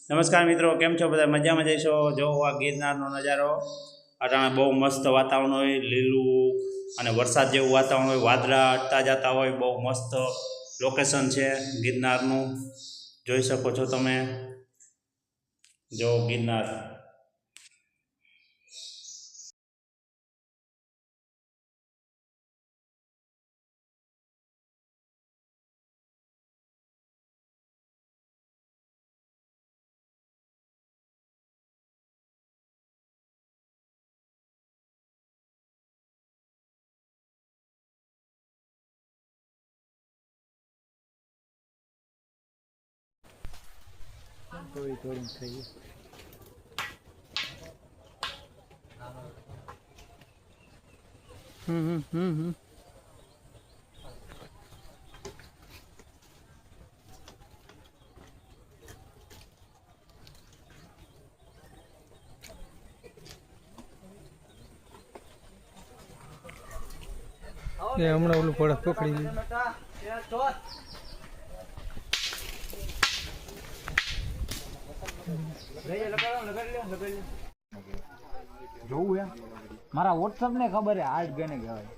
નમસ્કાર મિત્રો, કેમ છો બધા? મજામાં જઈશો? જો આ ગિરનારનો નજારો અટાણે બહુ મસ્ત વાતાવરણ હોય, લીલું અને વરસાદ જેવું વાતાવરણ હોય, વાદળા અટતા જતા હોય, બહુ મસ્ત લોકેશન છે ગિરનારનું. જોઈ શકો છો તમે, જો ગિરનાર. થોડી થોડી થઈ હમણાં ઓલું પડે પકડી લીધું. જોવું એમ મારા વોટ્સઅપ ને ખબર હે આર્ટ ગને કહેવાય.